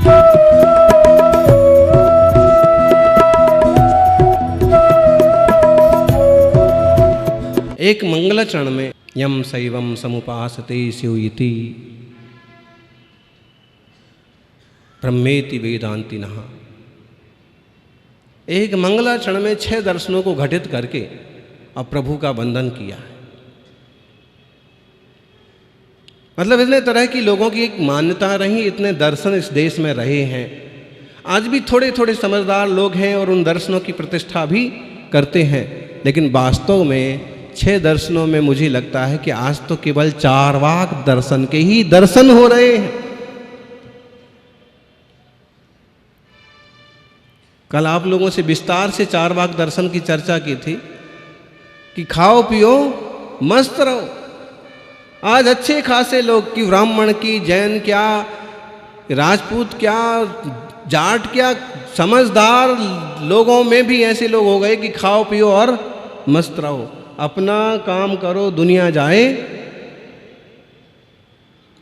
एक मंगलाचरण में यम शैवम समुपासते स्यूयति ब्रह्मेति वेदांतिनः, एक मंगलाचरण में 6 दर्शनों को घटित करके और प्रभु का वंदन किया है। मतलब इतने तरह की लोगों की एक मान्यता रही, इतने दर्शन इस देश में रहे हैं। आज भी थोड़े थोड़े समझदार लोग हैं और उन दर्शनों की प्रतिष्ठा भी करते हैं, लेकिन वास्तव में 6 दर्शनों में मुझे लगता है कि आज तो केवल चार्वाक दर्शन के ही दर्शन हो रहे हैं। कल आप लोगों से विस्तार से चार्वाक दर्शन की चर्चा की थी कि खाओ पियो मस्त रहो। आज अच्छे खासे लोग कि ब्राह्मण की, जैन क्या, राजपूत क्या, जाट क्या, समझदार लोगों में भी ऐसे लोग हो गए कि खाओ पियो और मस्त रहो, अपना काम करो, दुनिया जाए।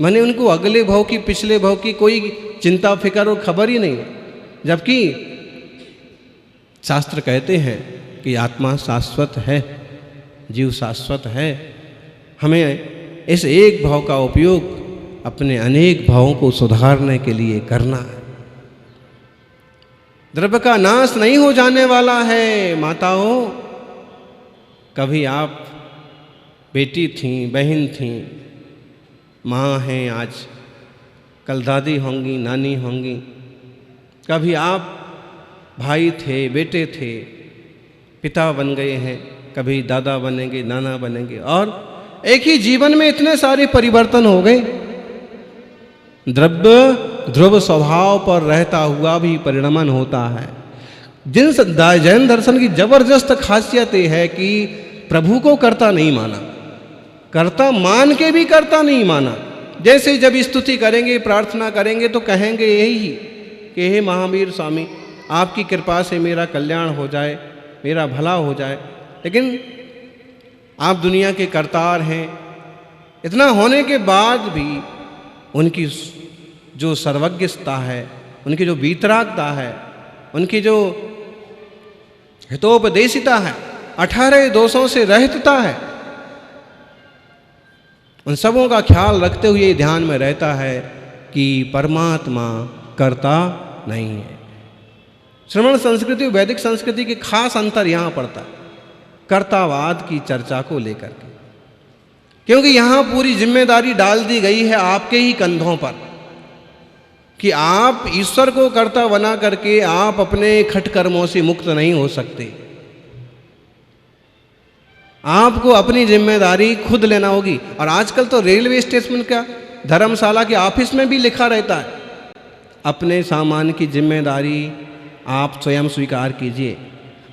माने उनको अगले भाव की, पिछले भाव की कोई चिंता फिक्र और खबर ही नहीं है। जबकि शास्त्र कहते हैं कि आत्मा शाश्वत है, जीव शाश्वत है। हमें इस एक भाव का उपयोग अपने अनेक भावों को सुधारने के लिए करना है। द्रव्य का नाश नहीं हो जाने वाला है। माताओं, कभी आप बेटी थीं, बहन थीं, माँ हैं, आज कल दादी होंगी, नानी होंगी। कभी आप भाई थे, बेटे थे, पिता बन गए हैं, कभी दादा बनेंगे, नाना बनेंगे, और एक ही जीवन में इतने सारे परिवर्तन हो गए। द्रव्य ध्रुव स्वभाव पर रहता हुआ भी परिणमन होता है। जैन दर्शन की जबरदस्त खासियत यह है कि प्रभु को कर्ता नहीं माना, कर्ता मान के भी कर्ता नहीं माना। जैसे जब स्तुति करेंगे, प्रार्थना करेंगे तो कहेंगे यही कि हे महावीर स्वामी, आपकी कृपा से मेरा कल्याण हो जाए, मेरा भला हो जाए। लेकिन आप दुनिया के करतार हैं। इतना होने के बाद भी उनकी जो सर्वज्ञता है, उनकी जो वीतरागता है, उनकी जो हितोपदेशिता है, 18 दोषों से रहितता है, उन सबों का ख्याल रखते हुए ध्यान में रहता है कि परमात्मा कर्ता नहीं है। श्रमण संस्कृति और वैदिक संस्कृति के खास अंतर यहाँ पड़ता है कर्तावाद की चर्चा को लेकर के, क्योंकि यहाँ पूरी जिम्मेदारी डाल दी गई है आपके ही कंधों पर कि आप ईश्वर को कर्ता बना करके आप अपने खटकर्मों से मुक्त नहीं हो सकते। आपको अपनी जिम्मेदारी खुद लेना होगी। और आजकल तो रेलवे स्टेशन का, धर्मशाला के ऑफिस में भी लिखा रहता है, अपने सामान की जिम्मेदारी आप स्वयं स्वीकार कीजिए।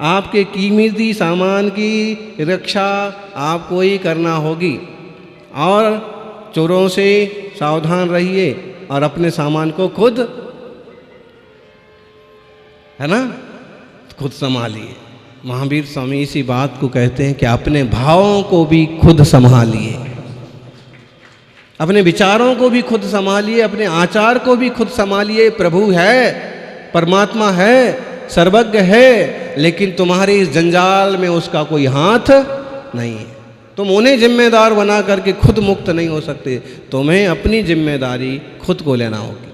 आपके कीमती सामान की रक्षा आपको ही करना होगी, और चोरों से सावधान रहिए और अपने सामान को खुद, है ना, खुद संभालिए। महावीर स्वामी इसी बात को कहते हैं कि अपने भावों को भी खुद संभालिए, अपने विचारों को भी खुद संभालिए, अपने आचार को भी खुद संभालिए। प्रभु है, परमात्मा है, सर्वज्ञ है, लेकिन तुम्हारे इस जंजाल में उसका कोई हाथ नहीं है। तुम उन्हें जिम्मेदार बना करके खुद मुक्त नहीं हो सकते। तुम्हें अपनी जिम्मेदारी खुद को लेना होगी।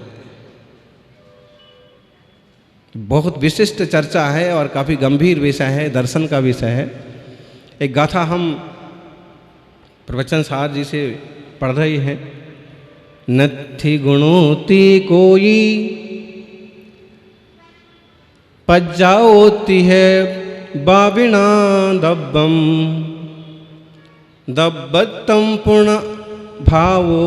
बहुत विशिष्ट चर्चा है और काफ़ी गंभीर विषय है, दर्शन का विषय है। एक गाथा हम प्रवचन सार जी से पढ़ रहे हैं। नथि गुणोती कोई पज्जाओती है बाविना दब्बम, दब्बत्तम पूर्ण भावो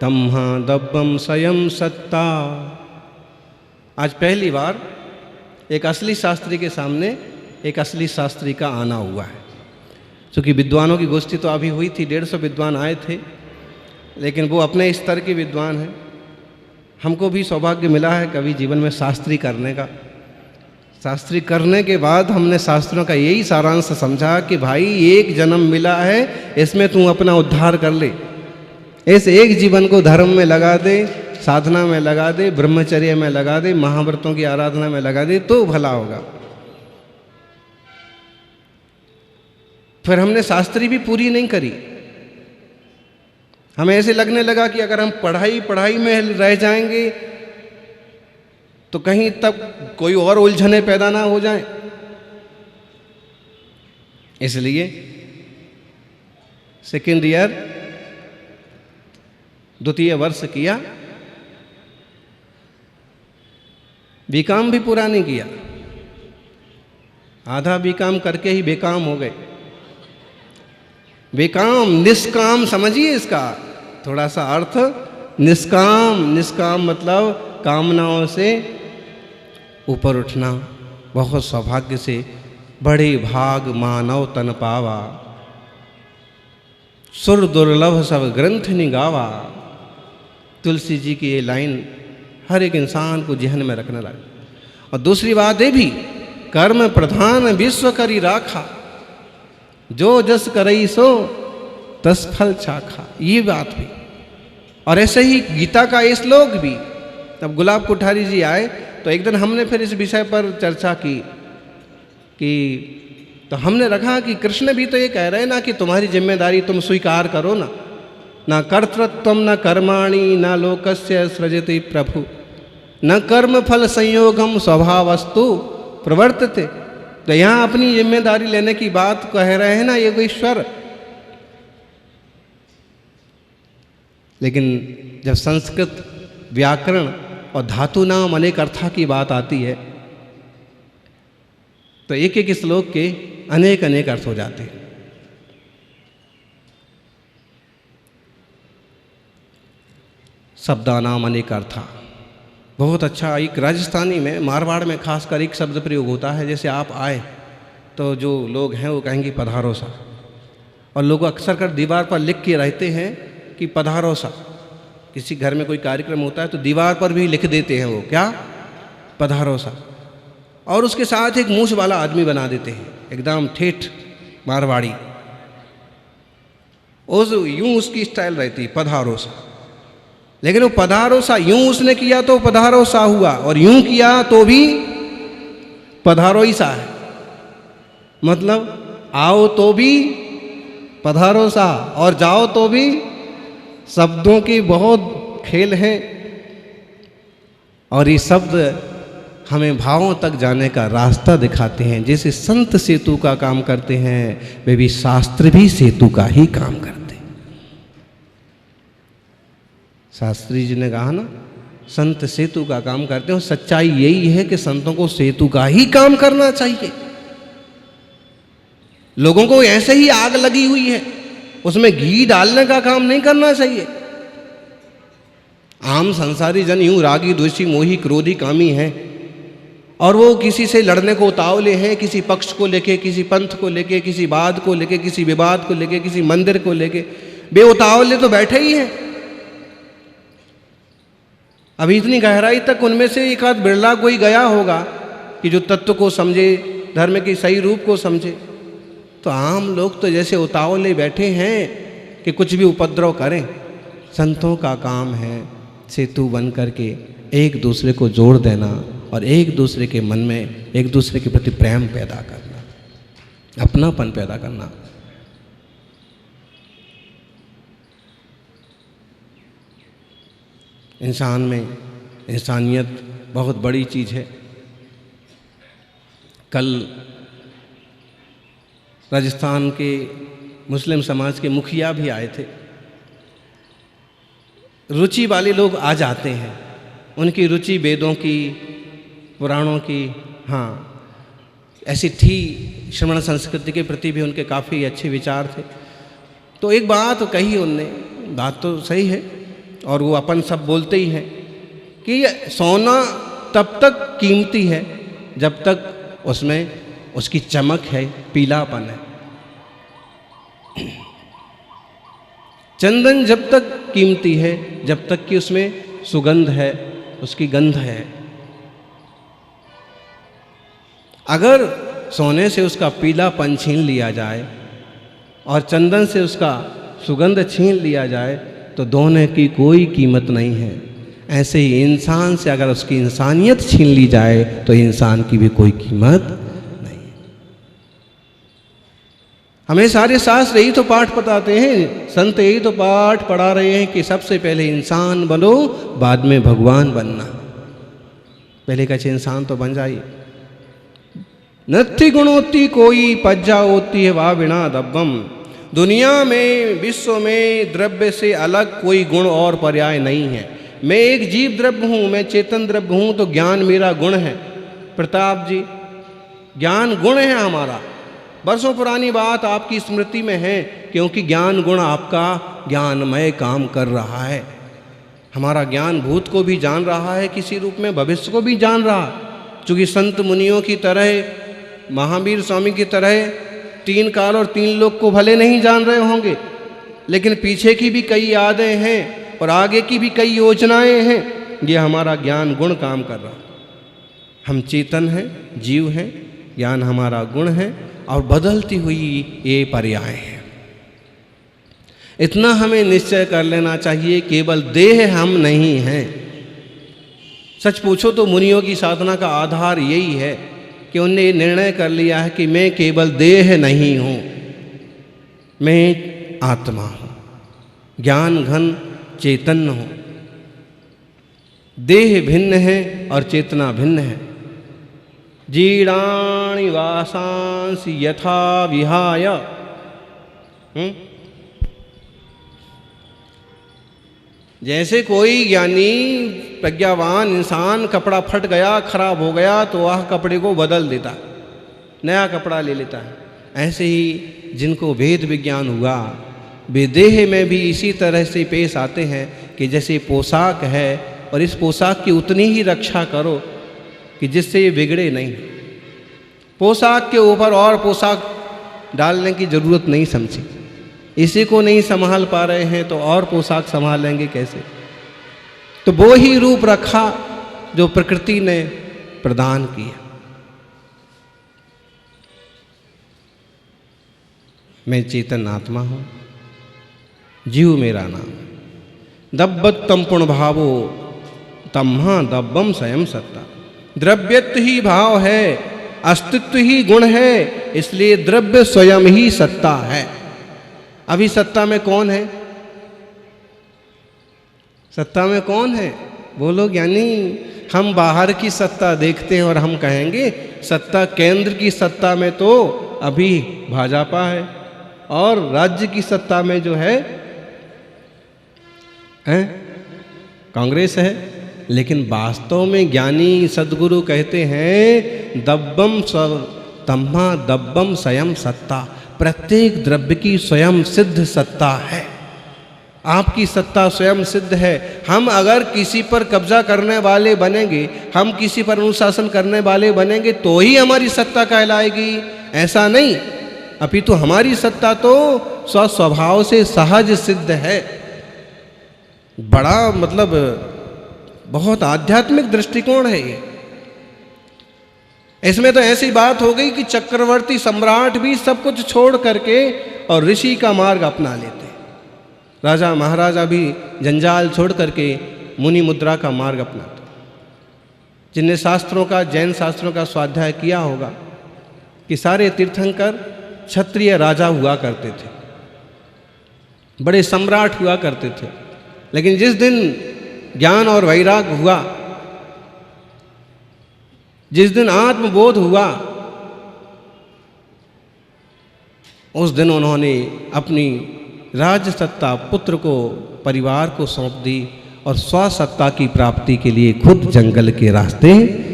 तम्हा दब्बम स्वयं सत्ता। आज पहली बार एक असली शास्त्री के सामने एक असली शास्त्री का आना हुआ है। क्योंकि विद्वानों की गोष्ठी तो अभी हुई थी, 150 विद्वान आए थे, लेकिन वो अपने स्तर के विद्वान हैं। हमको भी सौभाग्य मिला है कभी जीवन में शास्त्री करने का। शास्त्री करने के बाद हमने शास्त्रों का यही सारांश समझा कि भाई एक जन्म मिला है, इसमें तू अपना उद्धार कर ले, इस एक जीवन को धर्म में लगा दे, साधना में लगा दे, ब्रह्मचर्य में लगा दे, महाव्रतों की आराधना में लगा दे तो भला होगा। फिर हमने शास्त्री भी पूरी नहीं करी। हमें ऐसे लगने लगा कि अगर हम पढ़ाई में रह जाएंगे तो कहीं तब कोई और उलझने पैदा ना हो जाए। इसलिए सेकेंड ईयर द्वितीय वर्ष किया, बीकॉम भी पूरा नहीं किया, आधा बीकॉम करके ही बेकाम हो गए। बेकाम, निष्काम समझिए इसका थोड़ा सा अर्थ। निष्काम, निष्काम मतलब कामनाओं से ऊपर उठना। बहुत सौभाग्य से बड़े भाग मानव तन पावा, सुर दुर्लभ सब ग्रंथ निगावा। तुलसी जी की ये लाइन हर एक इंसान को जहन में रखना लगे। और दूसरी बात ये भी, कर्म प्रधान विश्व करी राखा, जो जस करई सो तस फल चाखा, ये बात भी। और ऐसे ही गीता का ये श्लोक भी। तब गुलाब कोठारी जी आए तो एक दिन हमने फिर इस विषय पर चर्चा की कि तो हमने रखा कि कृष्ण भी तो ये कह रहे हैं ना कि तुम्हारी जिम्मेदारी तुम स्वीकार करो ना, ना कर्तृत्व न कर्माणि न लोकस्य सृजति प्रभु, न कर्म फल संयोगम स्वभावस्तु प्रवर्तते। तो यहाँ अपनी जिम्मेदारी लेने की बात कह रहे हैं ना ये ईश्वर। लेकिन जब संस्कृत व्याकरण और धातु नाम अनेक अर्था की बात आती है तो एक एक श्लोक के अनेक अनेक अर्थ हो जाते हैं। शब्दानाम अनेक अर्था, बहुत अच्छा। एक राजस्थानी में, मारवाड़ में खासकर एक शब्द प्रयोग होता है। जैसे आप आए तो जो लोग हैं वो कहेंगे पधारो सा, और लोग अक्सर कर दीवार पर लिख के रहते हैं कि पधारो सा। किसी घर में कोई कार्यक्रम होता है तो दीवार पर भी लिख देते हैं वो, क्या, पधारो सा। और उसके साथ एक मूछ वाला आदमी बना देते हैं, एकदम ठेठ मारवाड़ी। उस यूं उसकी स्टाइल रहती, पधारो सा। लेकिन वो पधारो सा यूं उसने किया तो पधारो सा हुआ, और यूं किया तो भी पधारो ही सा है। मतलब आओ तो भी पधारो सा, और जाओ तो भी। शब्दों की बहुत खेल है, और ये शब्द हमें भावों तक जाने का रास्ता दिखाते हैं। जैसे संत सेतु का काम करते हैं, वे भी शास्त्र भी सेतु का ही काम करते हैं। शास्त्री जी ने कहा ना, संत सेतु का काम करते हैं। सच्चाई यही है कि संतों को सेतु का ही काम करना चाहिए। लोगों को ऐसे ही आग लगी हुई है, उसमें घी डालने का काम नहीं करना चाहिए। आम संसारी जन यूं रागी द्वेषी मोही क्रोधी कामी हैं, और वो किसी से लड़ने को उतावले हैं, किसी पक्ष को लेके, किसी पंथ को लेके, किसी बात को लेके, किसी विवाद को लेके, किसी मंदिर को लेके बेउतावले तो बैठे ही हैं। अभी इतनी गहराई तक उनमें से एक आध बिरला कोई गया होगा कि जो तत्व को समझे, धर्म के सही रूप को समझे। तो आम लोग तो जैसे उतावले बैठे हैं कि कुछ भी उपद्रव करें। संतों का काम है सेतु बन करके एक दूसरे को जोड़ देना, और एक दूसरे के मन में एक दूसरे के प्रति प्रेम पैदा करना, अपनापन पैदा करना। इंसान में इंसानियत बहुत बड़ी चीज़ है। कल राजस्थान के मुस्लिम समाज के मुखिया भी आए थे। रुचि वाले लोग आ जाते हैं, उनकी रुचि वेदों की, पुराणों की, हाँ ऐसी थी। श्रवण संस्कृति के प्रति भी उनके काफ़ी अच्छे विचार थे। तो एक बात कही उनने, बात तो सही है और वो अपन सब बोलते ही हैं कि सोना तब तक कीमती है जब तक उसमें उसकी चमक है, पीलापन है। चंदन जब तक कीमती है जब तक कि उसमें सुगंध है, उसकी गंध है। अगर सोने से उसका पीलापन छीन लिया जाए और चंदन से उसका सुगंध छीन लिया जाए तो दोनों की कोई कीमत नहीं है। ऐसे ही इंसान से अगर उसकी इंसानियत छीन ली जाए तो इंसान की भी कोई कीमत नहीं। हमें सारे शास्त्र यही तो पाठ बताते हैं, संत यही तो पाठ पढ़ा रहे हैं कि सबसे पहले इंसान बनो, बाद में भगवान बनना। पहले कच्चे इंसान तो बन जाइए। नृत्य गुणोत्ती कोई पज्जा होती है वा बिना दब्बम। दुनिया में, विश्व में द्रव्य से अलग कोई गुण और पर्याय नहीं है। मैं एक जीव द्रव्य हूँ, मैं चेतन द्रव्य हूँ, तो ज्ञान मेरा गुण है। प्रताप जी, ज्ञान गुण है हमारा। बरसों पुरानी बात आपकी स्मृति में है, क्योंकि ज्ञान गुण आपका ज्ञानमय काम कर रहा है। हमारा ज्ञान भूत को भी जान रहा है किसी रूप में, भविष्य को भी जान रहा है। चूँकि संत मुनियों की तरह, महावीर स्वामी की तरह 3 काल और 3 लोक को भले नहीं जान रहे होंगे, लेकिन पीछे की भी कई यादें हैं और आगे की भी कई योजनाएं हैं। ये हमारा ज्ञान गुण काम कर रहा है। हम चेतन हैं, जीव हैं, ज्ञान हमारा गुण है और बदलती हुई ये पर्याय है। इतना हमें निश्चय कर लेना चाहिए, केवल देह हम नहीं हैं। सच पूछो तो मुनियों की साधना का आधार यही है कि उन्होंने ये निर्णय कर लिया है कि मैं केवल देह नहीं हूँ, मैं आत्मा हूँ, ज्ञान घन चैतन्य हूँ। देह भिन्न है और चेतना भिन्न है। जीर्णानि वासांसि यथा विहाय। जैसे कोई ज्ञानी प्रज्ञावान इंसान, कपड़ा फट गया, खराब हो गया, तो वह कपड़े को बदल देता, नया कपड़ा ले लेता है। ऐसे ही जिनको वेद विज्ञान हुआ, वे देह में भी इसी तरह से पेश आते हैं कि जैसे पोशाक है, और इस पोशाक की उतनी ही रक्षा करो कि जिससे ये बिगड़े नहीं। पोशाक के ऊपर और पोशाक डालने की ज़रूरत नहीं समझी। इसी को नहीं संभाल पा रहे हैं तो और पोशाक संभालेंगे कैसे? तो वो ही रूप रखा जो प्रकृति ने प्रदान किया। मैं चेतन आत्मा हूँ, जीव मेरा नाम। दब्बत्तम पुण्य भावो तम्हा दब्बम स्वयं सत्ता। द्रव्यत्व ही भाव है, अस्तित्व ही गुण है, इसलिए द्रव्य स्वयं ही सत्ता है। अभी सत्ता में कौन है? सत्ता में कौन है? बोलो ज्ञानी। हम बाहर की सत्ता देखते हैं और हम कहेंगे सत्ता, केंद्र की सत्ता में तो अभी भाजपा है और राज्य की सत्ता में जो है कांग्रेस है। लेकिन वास्तव में ज्ञानी सद्गुरु कहते हैं दब्बम तम्हा दब्बम स्वयं सत्ता। प्रत्येक द्रव्य की स्वयं सिद्ध सत्ता है। आपकी सत्ता स्वयं सिद्ध है। हम अगर किसी पर कब्जा करने वाले बनेंगे, हम किसी पर अनुशासन करने वाले बनेंगे तो ही हमारी सत्ता कहलाएगी, ऐसा नहीं। अपितु हमारी सत्ता तो स्वभाव से सहज सिद्ध है। बड़ा मतलब बहुत आध्यात्मिक दृष्टिकोण है ये। इसमें तो ऐसी बात हो गई कि चक्रवर्ती सम्राट भी सब कुछ छोड़ करके और ऋषि का मार्ग अपना लेते। राजा महाराजा भी जंजाल छोड़ करके मुनि मुद्रा का मार्ग अपनाते। जिनने शास्त्रों का, जैन शास्त्रों का स्वाध्याय किया होगा कि सारे तीर्थंकर क्षत्रिय राजा हुआ करते थे, बड़े सम्राट हुआ करते थे। लेकिन जिस दिन ज्ञान और वैराग हुआ, जिस दिन आत्मबोध हुआ, उस दिन उन्होंने अपनी राज्य सत्ता पुत्र को, परिवार को सौंप दी और स्वसत्ता की प्राप्ति के लिए खुद जंगल के रास्ते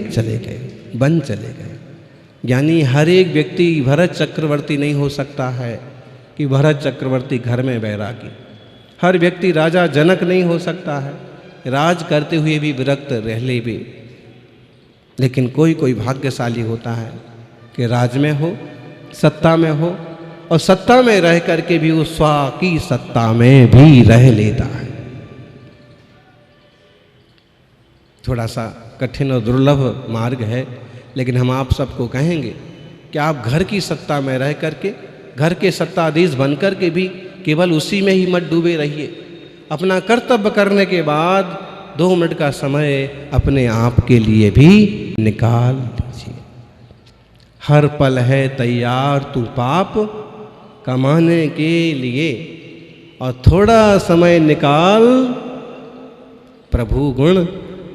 चले गए, वन चले गए। यानी हर एक व्यक्ति भरत चक्रवर्ती नहीं हो सकता है कि भरत चक्रवर्ती घर में बैरागी। हर व्यक्ति राजा जनक नहीं हो सकता है, राज करते हुए भी विरक्त रह ले भी। लेकिन कोई कोई भाग्यशाली होता है कि राज में हो, सत्ता में हो, और सत्ता में रह करके भी उस स्व की सत्ता में भी रह लेता है। थोड़ा सा कठिन और दुर्लभ मार्ग है, लेकिन हम आप सबको कहेंगे कि आप घर की सत्ता में रह करके, घर के सत्ताधीश बन कर के भी केवल उसी में ही मत डूबे रहिए। अपना कर्तव्य करने के बाद 2 मिनट का समय अपने आप के लिए भी निकाल लीजिए। हर पल है तैयार तू पाप कमाने के लिए, और थोड़ा समय निकाल प्रभु गुण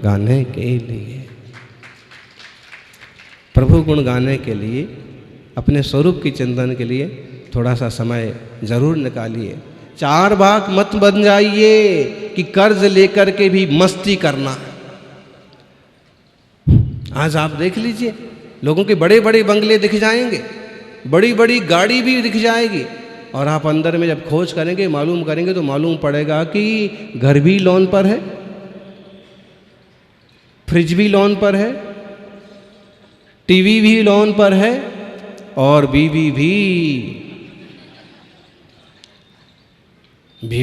गाने के लिए। प्रभु गुण गाने के लिए, अपने स्वरूप की चिंतन के लिए थोड़ा सा समय जरूर निकालिए। 4 बाग मत बन जाइए कि कर्ज लेकर के भी मस्ती करना है। आज आप देख लीजिए, लोगों के बड़े बड़े बंगले दिख जाएंगे, बड़ी बड़ी गाड़ी भी दिख जाएगी, और आप अंदर में जब खोज करेंगे, मालूम करेंगे, तो मालूम पड़ेगा कि घर भी लोन पर है, फ्रिज भी लोन पर है, टीवी भी लोन पर है, और बीवी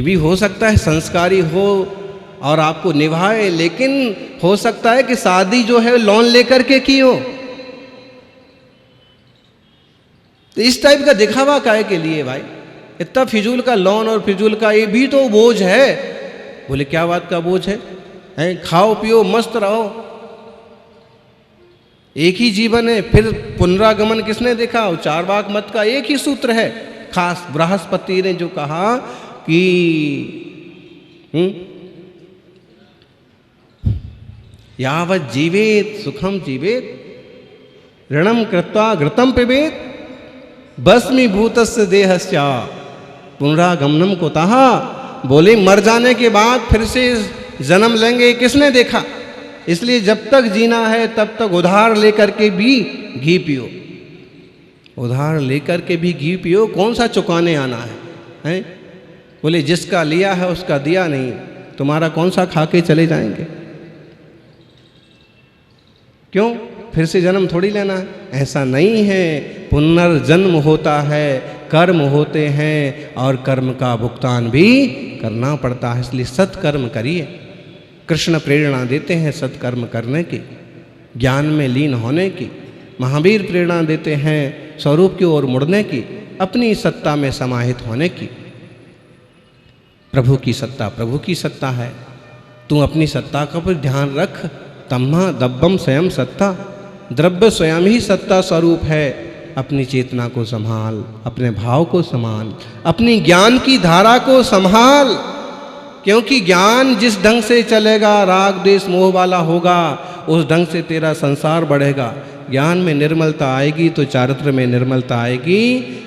भी हो सकता है संस्कारी हो और आपको निभाए, लेकिन हो सकता है कि शादी जो है लोन लेकर के की हो। तो इस टाइप का दिखावा काहे के लिए भाई? इतना फिजूल का लोन और फिजूल का ये भी तो बोझ है। बोले क्या बात का बोझ है? खाओ पियो मस्त रहो, एक ही जीवन है, फिर पुनरागमन किसने देखा? 4 बाग मत का एक ही सूत्र है। खास बृहस्पति ने जो कहा कि यावत् जीवेत सुखम जीवेत, ऋणम कृत्वा घृतम पिबेत, भस्मीभूतस्य देहस्य पुनरागमनम कुतः। बोले मर जाने के बाद फिर से जन्म लेंगे, किसने देखा? इसलिए जब तक जीना है तब तक उधार लेकर के भी घी पियो, उधार लेकर के भी घी पियो। कौन सा चुकाने आना है? बोले जिसका लिया है उसका दिया नहीं, तुम्हारा कौन सा खा के चले जाएंगे? क्यों? फिर से जन्म थोड़ी लेना है। ऐसा नहीं है, पुनर्जन्म होता है, कर्म होते हैं और कर्म का भुगतान भी करना पड़ता है। इसलिए सत्कर्म करिए। कृष्ण प्रेरणा देते हैं सत्कर्म करने की, ज्ञान में लीन होने की। महावीर प्रेरणा देते हैं स्वरूप की ओर मुड़ने की, अपनी सत्ता में समाहित होने की। प्रभु की सत्ता है। तू अपनी सत्ता का पर ध्यान रख। तम्हा दब्बम स्वयं सत्ता, द्रव्य स्वयं ही सत्ता स्वरूप है। अपनी चेतना को संभाल, अपने भाव को संभाल, अपनी ज्ञान की धारा को संभाल, क्योंकि ज्ञान जिस ढंग से चलेगा, राग द्वेष मोह वाला होगा, उस ढंग से तेरा संसार बढ़ेगा। ज्ञान में निर्मलता आएगी तो चारित्र में निर्मलता आएगी।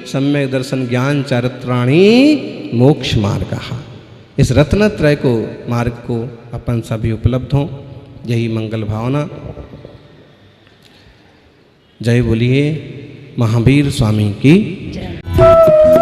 सम्यक दर्शन ज्ञान चारित्राणी मोक्ष मार्ग। इस रत्नत्रय को मार्ग को अपन सभी उपलब्ध हों, यही मंगल भावना। जय बोलिए महावीर स्वामी की जय।